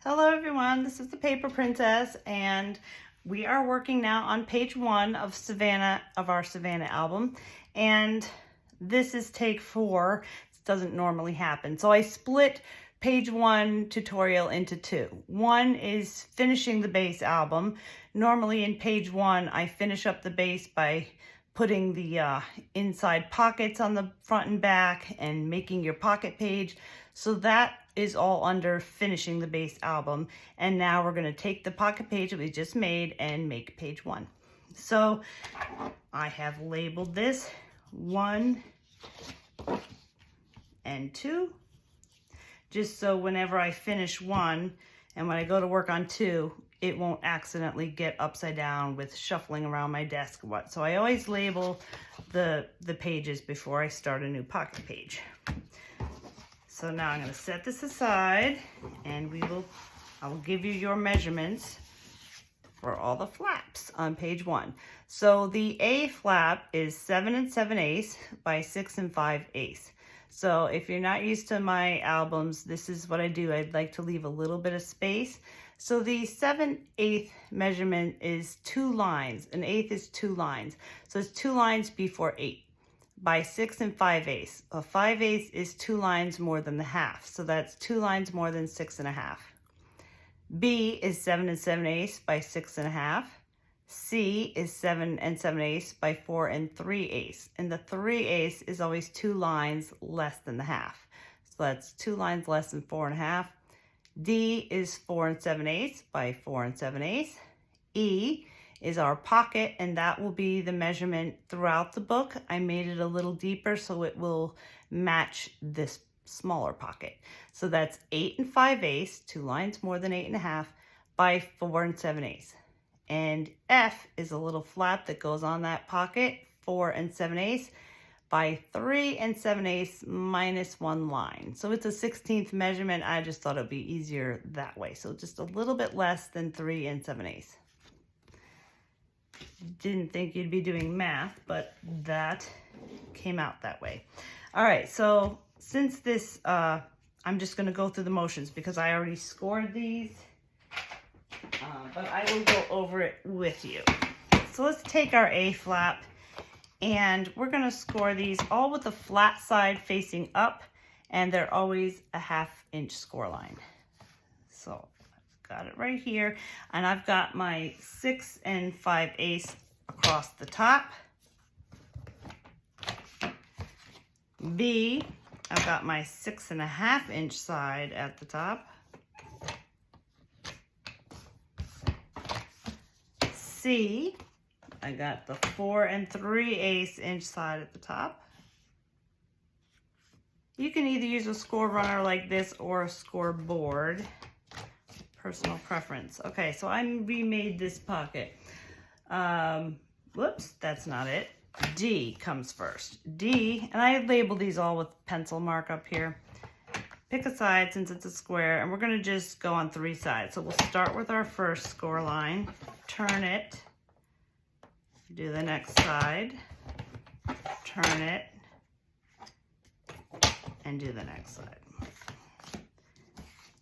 Hello everyone, this is the Paper Princess and we are working now on page 1 of Savana, of our Savana album, and this is take 4. This doesn't normally happen. So I split page 1 tutorial into 2. One is finishing the base album. Normally in page 1 I finish up the base by putting the inside pockets on the front and back and making your pocket page. So that is all under finishing the base album. And now we're going to take the pocket page that we just made and make page 1. So I have labeled this 1 and 2, just so whenever I finish 1 and when I go to work on 2, it won't accidentally get upside down with shuffling around my desk. So I always label the pages before I start a new pocket page. So now I'm going to set this aside and I will give you your measurements for all the flaps on page 1. So the A flap is 7 7/8 by 6 5/8. So if you're not used to my albums, this is what I do. I'd like to leave a little bit of space. So the 7/8 measurement is 2 lines. An eighth is 2 lines. So it's 2 lines before 8 by 6 5/8. A 5/8 is 2 lines more than the half. So that's 2 lines more than 6 1/2. B is 7 7/8 by 6 1/2. C is 7 7/8 by 4 3/8. And the 3/8 is always 2 lines less than the half. So that's 2 lines less than 4 1/2. D is 4 7/8 by 4 7/8. E is our pocket, and that will be the measurement throughout the book. I made it a little deeper so it will match this smaller pocket. So that's 8 5/8, 2 lines more than 8 1/2 by 4 7/8. And F is a little flap that goes on that pocket, 4 7/8 by 3 7/8 minus 1 line. So it's a 16th measurement. I just thought it'd be easier that way. So just a little bit less than 3 7/8. Didn't think you'd be doing math, but that came out that way. All right, so since this, I'm just gonna go through the motions because I already scored these, but I will go over it with you. So let's take our A flap, and we're gonna score these all with the flat side facing up, and they're always a 1/2 inch score line. So I've got it right here, and I've got my 6 5/8 across the top. B, I've got my 6 1/2 inch side at the top. C, I got the 4 3/8 inch side at the top. You can either use a score runner like this or a scoreboard, personal preference. Okay, so I remade this pocket. Whoops, that's not it. D comes first. D, and I labeled these all with pencil mark up here. Pick a side since it's a square, and we're going to just go on 3 sides. So we'll start with our first score line, turn it, do the next side, turn it, and do the next side.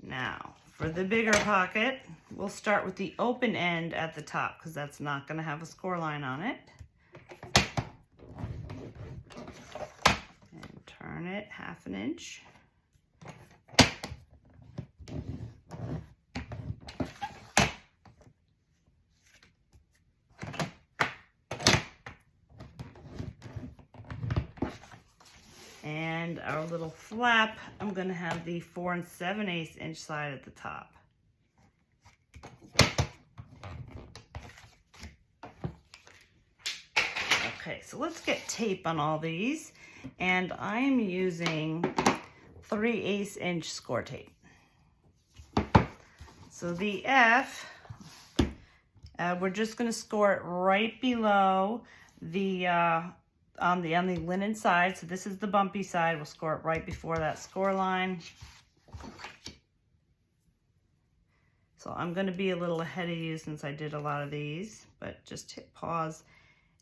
Now, for the bigger pocket, we'll start with the open end at the top because that's not going to have a score line on it. And turn it 1/2 inch. And our little flap, I'm going to have the 4 7/8 inch side at the top. Okay, so let's get tape on all these. And I'm using 3/8 inch score tape. So the F, we're just going to score it right below the on the linen side. So this is the bumpy side. We'll score it right before that score line. So I'm going to be a little ahead of you since I did a lot of these, but just hit pause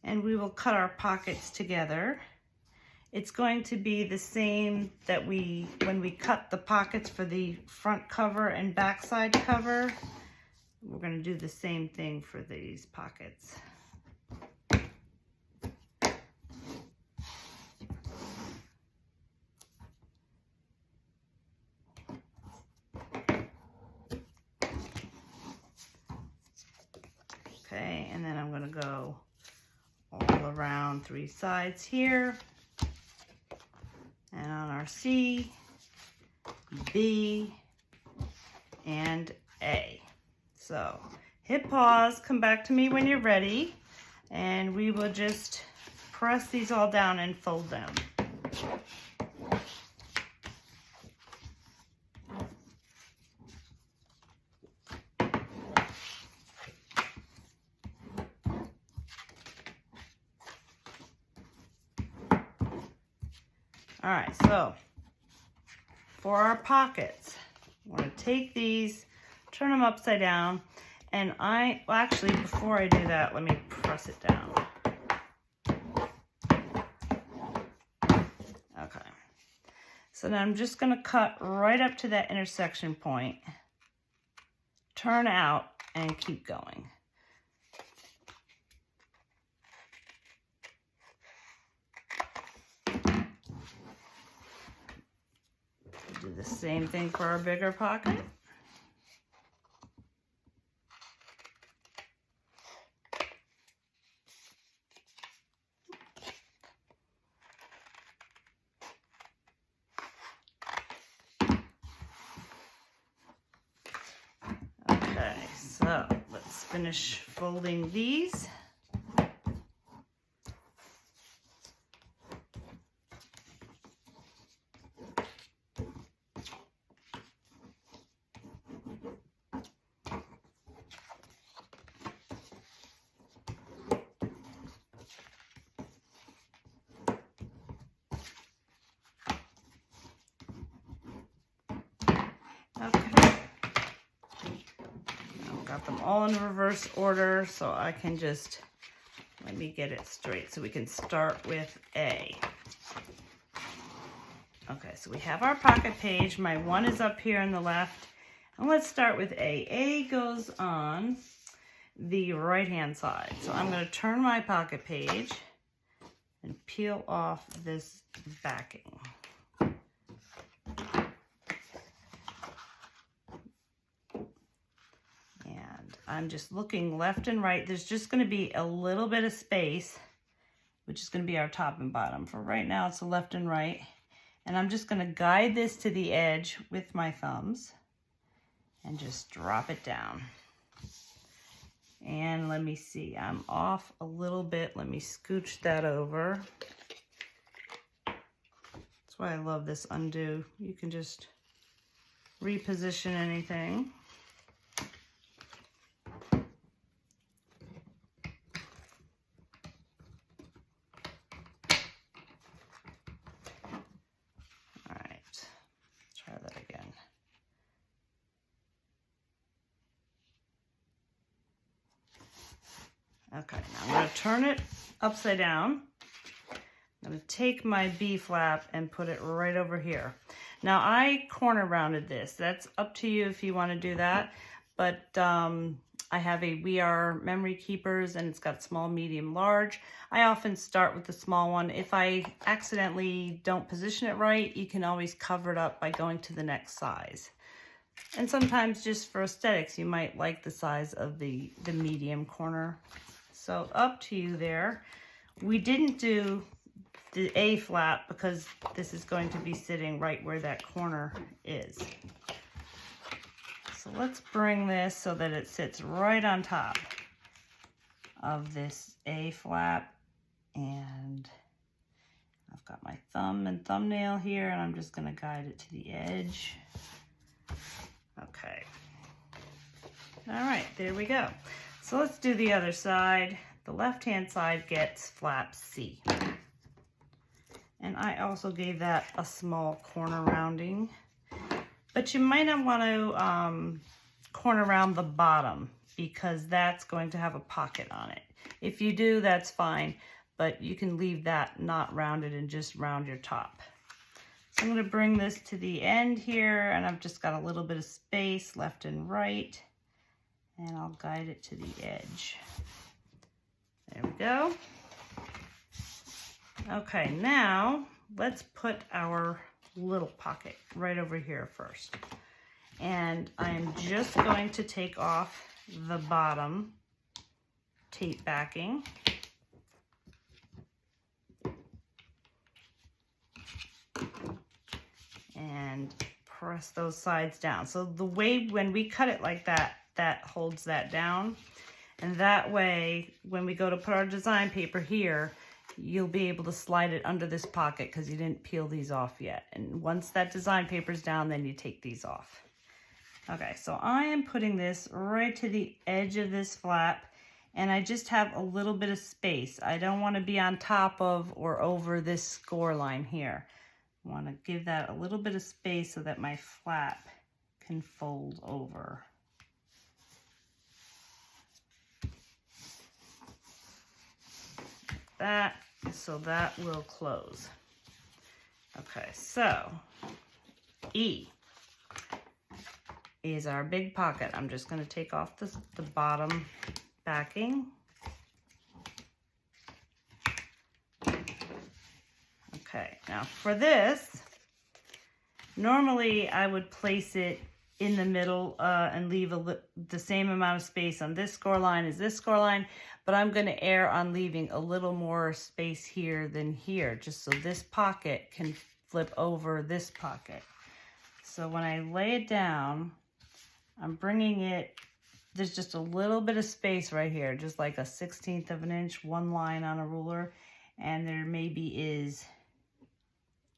and we will cut our pockets together. It's going to be the same that when we cut the pockets for the front cover and back side cover. We're going to do the same thing for these pockets. Okay, and then I'm going to go all around 3 sides here. And on our C, B, and A. So hit pause, come back to me when you're ready, and we will just press these all down and fold them. All right, so for our pockets, we're going to take these, turn them upside down, and well, actually, before I do that, let me press it down. Okay. So now I'm just going to cut right up to that intersection point, turn out, and keep going. Do the same thing for our bigger pocket. Okay, so let's finish folding these. Okay, I've got them all in reverse order, so I can just, let me get it straight so we can start with A. Okay, so we have our pocket page. My one is up here on the left, and let's start with A. A goes on the right-hand side. So I'm going to turn my pocket page and peel off this backing. I'm just looking left and right. There's just going to be a little bit of space, which is going to be our top and bottom. For right now, it's the left and right. And I'm just going to guide this to the edge with my thumbs and just drop it down. And let me see, I'm off a little bit. Let me scooch that over. That's why I love this undo. You can just reposition anything. Okay, now I'm going to turn it upside down. I'm going to take my B flap and put it right over here. Now I corner rounded this. That's up to you if you want to do that. But I have a We Are memory keepers and it's got small, medium, large. I often start with the small one. If I accidentally don't position it right, you can always cover it up by going to the next size. And sometimes just for aesthetics, you might like the size of the medium corner. So up to you there. We didn't do the A flap because this is going to be sitting right where that corner is. So let's bring this so that it sits right on top of this A flap. And I've got my thumb and thumbnail here, and I'm just going to guide it to the edge. Okay. All right, there we go. So let's do the other side. The left-hand side gets flap C. And I also gave that a small corner rounding. But you might not want to corner round the bottom because that's going to have a pocket on it. If you do, that's fine. but you can leave that not rounded and just round your top. So I'm going to bring this to the end here, and I've just got a little bit of space left and right, and I'll guide it to the edge. There we go. Okay, now let's put our little pocket right over here first. And I'm just going to take off the bottom tape backing. And press those sides down. So the way when we cut it like that, that holds that down. And that way, when we go to put our design paper here, you'll be able to slide it under this pocket because you didn't peel these off yet. And once that design paper's down, then you take these off. Okay, so I am putting this right to the edge of this flap, and I just have a little bit of space. I don't want to be on top of or over this score line here. I want to give that a little bit of space so that my flap can fold over. That, so that will close. Okay, so E is our big pocket. I'm just going to take off the bottom backing. Okay, now for this, normally I would place it in the middle and leave the same amount of space on this score line as this score line, but I'm going to err on leaving a little more space here than here, just so this pocket can flip over this pocket. So when I lay it down, I'm bringing it, there's just a little bit of space right here, just like a 1/16 of an inch, one line on a ruler, and there maybe is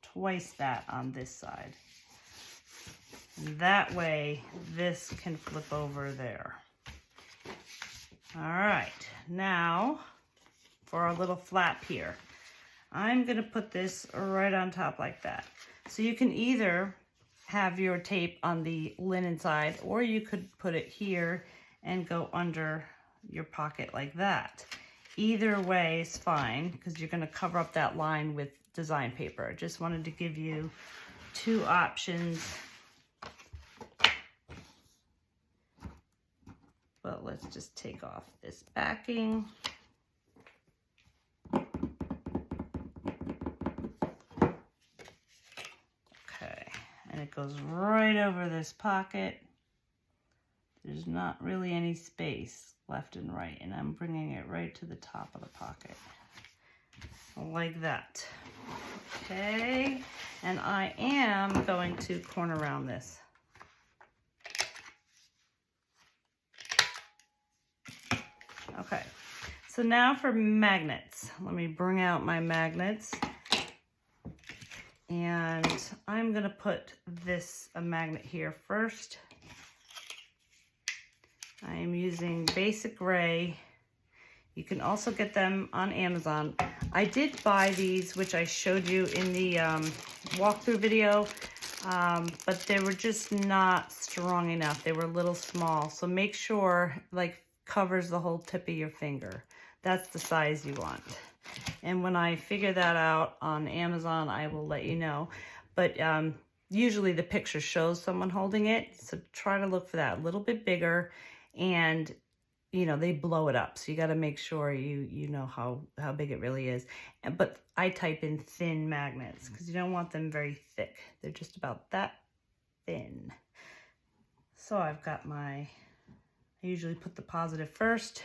twice that on this side. And that way, this can flip over there. All right, now for our little flap here. I'm gonna put this right on top like that. So you can either have your tape on the linen side, or you could put it here and go under your pocket like that. Either way is fine, because you're gonna cover up that line with design paper. I just wanted to give you two options. But let's just take off this backing. Okay, and it goes right over this pocket. There's not really any space left and right, and I'm bringing it right to the top of the pocket. Like that. Okay, and I am going to corner round this. Okay, so now for magnets. Let me bring out my magnets. And I'm gonna put a magnet here first. I am using Basic Gray. You can also get them on Amazon. I did buy these, which I showed you in the walkthrough video, but they were just not strong enough. They were a little small, so make sure, like, covers the whole tip of your finger. That's the size you want. And when I figure that out on Amazon, I will let you know. But usually the picture shows someone holding it, so try to look for that. A little bit bigger, and you know, they blow it up, so you got to make sure you know how big it really is. But I type in thin magnets because you don't want them very thick. They're just about that thin. So I've got I usually put the positive first,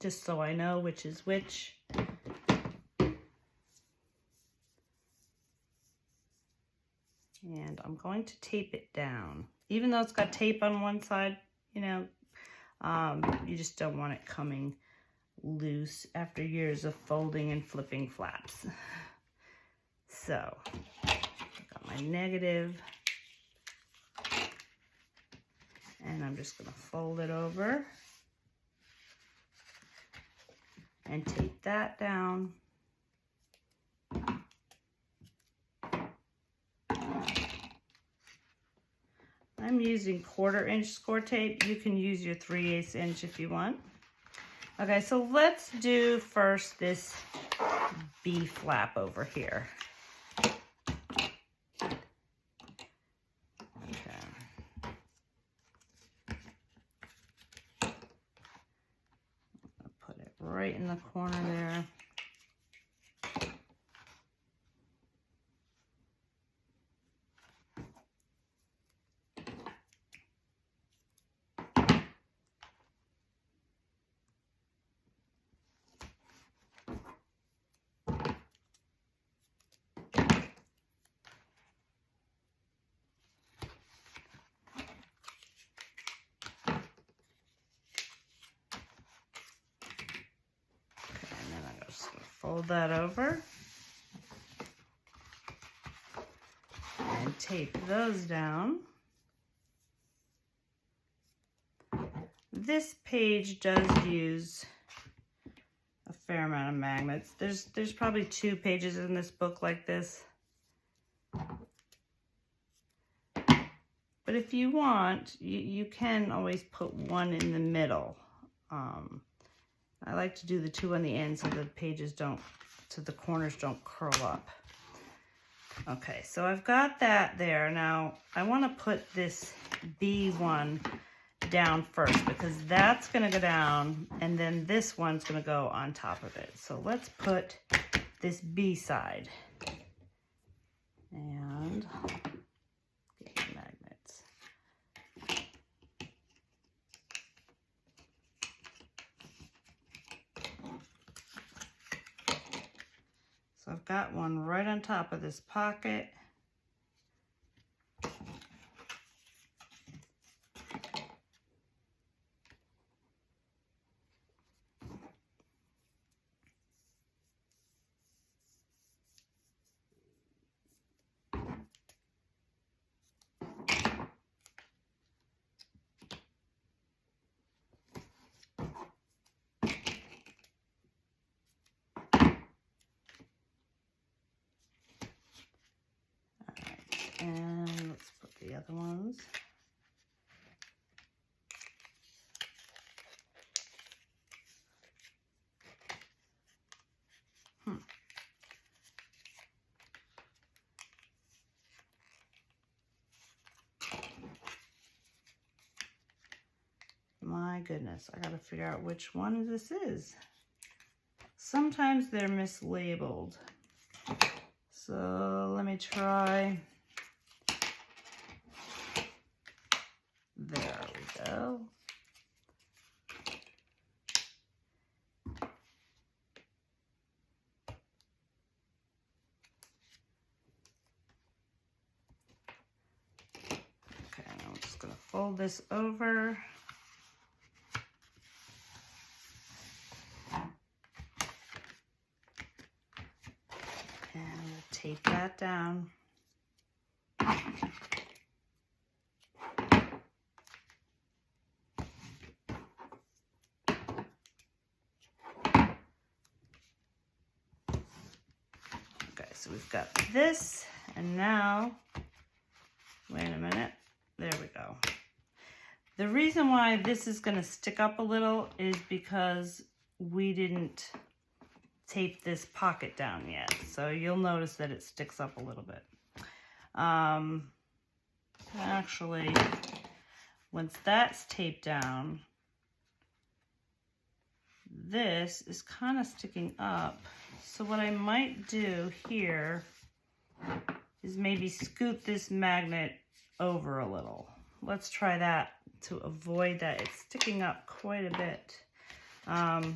just so I know which is which. And I'm going to tape it down. Even though it's got tape on one side, you know, you just don't want it coming loose after years of folding and flipping flaps. So, I've got my negative, and I'm just going to fold it over and tape that down. I'm using 1/4 inch score tape. You can use your 3/8 inch if you want. Okay, so let's do first this B flap over here. Okay. I'll put it right in the corner there. Fold that over and tape those down. This page does use a fair amount of magnets. There's probably 2 pages in this book like this. But if you want, you can always put one in the middle. I like to do the 2 on the end so the pages don't, so the corners don't curl up. Okay, so I've got that there. Now I want to put this B1 down first because that's going to go down and then this one's going to go on top of it. So let's put this B side and get the magnets. So I've got one right on top of this pocket. And let's put the other ones. My goodness, I gotta figure out which one this is. Sometimes they're mislabeled. So let me try. There we go. Okay, I'm just gonna fold this over. And tape that down. So we've got this, and now, wait a minute, there we go. The reason why this is going to stick up a little is because we didn't tape this pocket down yet. So you'll notice that it sticks up a little bit. Actually, once that's taped down, this is kind of sticking up. So what I might do here is maybe scoot this magnet over a little. Let's try that to avoid that. It's sticking up quite a bit. So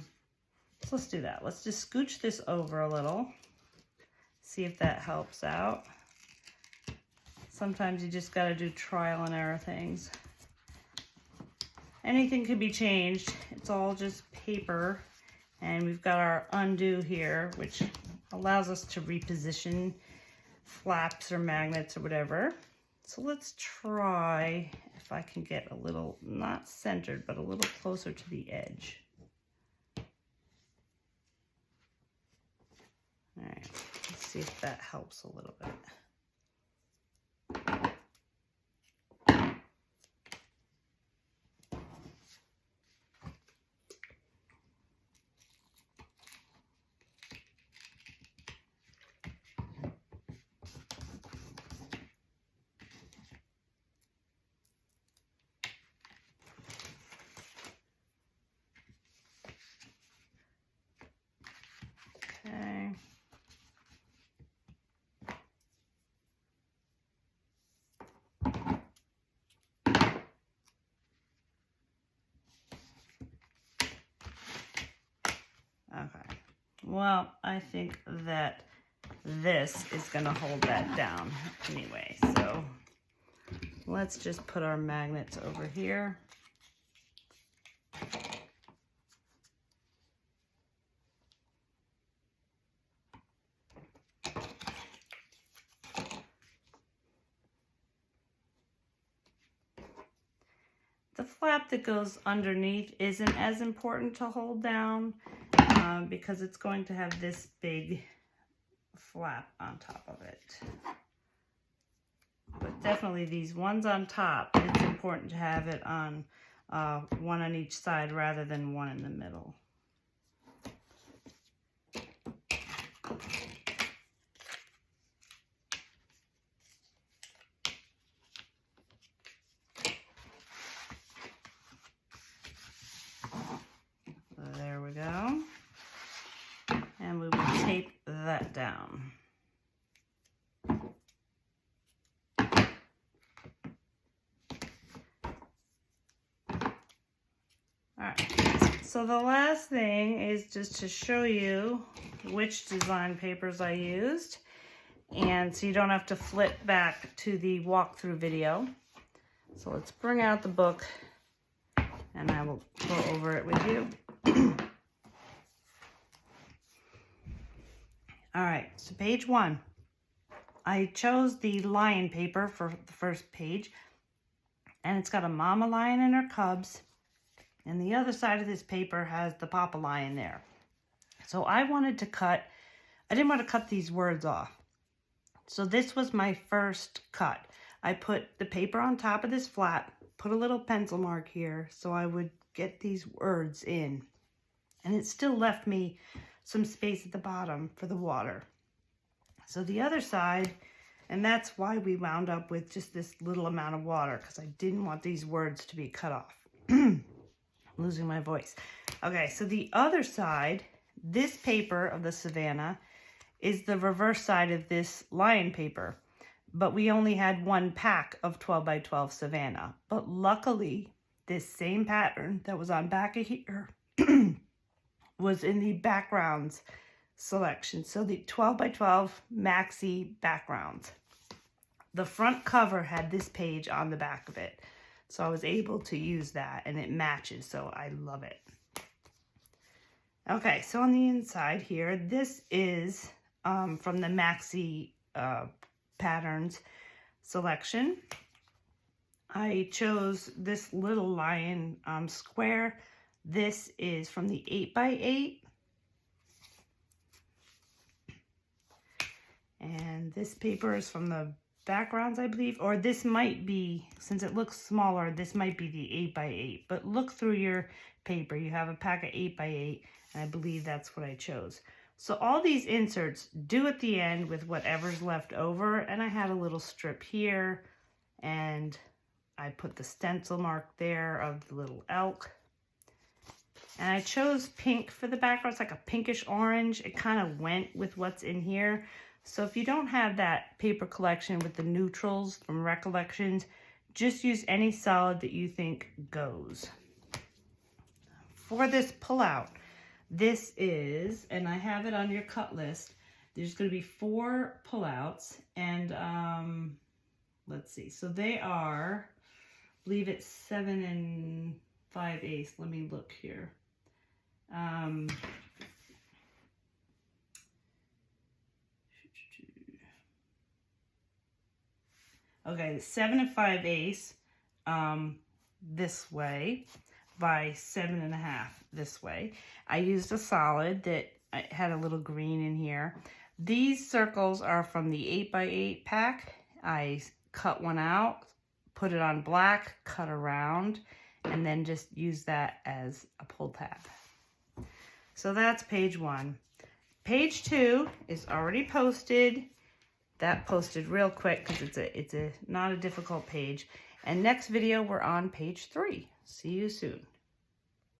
let's do that. Let's just scooch this over a little. See if that helps out. Sometimes you just got to do trial and error things. Anything could be changed. It's all just paper. And we've got our undo here, which allows us to reposition flaps or magnets or whatever. So let's try if I can get a little, not centered, but a little closer to the edge. All right, let's see if that helps a little bit. Well, I think that this is going to hold that down anyway. So let's just put our magnets over here. The flap that goes underneath isn't as important to hold down because it's going to have this big flap on top of it. But definitely these ones on top, it's important to have it on one on each side rather than one in the middle. There we go. And we will tape that down. Alright, so the last thing is just to show you which design papers I used, and so you don't have to flip back to the walkthrough video. So let's bring out the book and I will go over it with you. Alright, so page 1. I chose the lion paper for the first page, and it's got a mama lion and her cubs, and the other side of this paper has the papa lion there. So I didn't want to cut these words off. So this was my first cut. I put the paper on top of this flap, put a little pencil mark here so I would get these words in. And it still left me some space at the bottom for the water. So the other side, and that's why we wound up with just this little amount of water, because I didn't want these words to be cut off. Losing my voice. Okay, so the other side, this paper of the Savana is the reverse side of this lion paper, but we only had one pack of 12 by 12 Savana. But luckily, this same pattern that was on back of here was in the backgrounds selection. So the 12 by 12 maxi backgrounds. The front cover had this page on the back of it. So I was able to use that, and it matches, so I love it. Okay, so on the inside here, this is from the maxi patterns selection. I chose this little lion square. This is from the 8 by 8. And this paper is from the backgrounds, I believe, or this might be, since it looks smaller, this might be the 8 by 8, but look through your paper. You have a pack of 8 by 8, and I believe that's what I chose. So all these inserts do at the end with whatever's left over, and I had a little strip here, and I put the stencil mark there of the little elk. And I chose pink for the background. It's like a pinkish orange. It kind of went with what's in here. So if you don't have that paper collection with the neutrals from Recollections, just use any solid that you think goes. For this pullout, this is, and I have it on your cut list, there's going to be 4 pullouts, and let's see, so they are, I believe it's 7 5/8. Let me look here. Okay, 7 5/8 this way by 7 1/2 this way. I used a solid that had a little green in here. These circles are from the 8 by 8 pack. I cut one out, put it on black, cut around, and then just use that as a pull tab. So that's page 1. Page 2 is already posted. That posted real quick because it's a not a difficult page. And next video, we're on page 3. See you soon.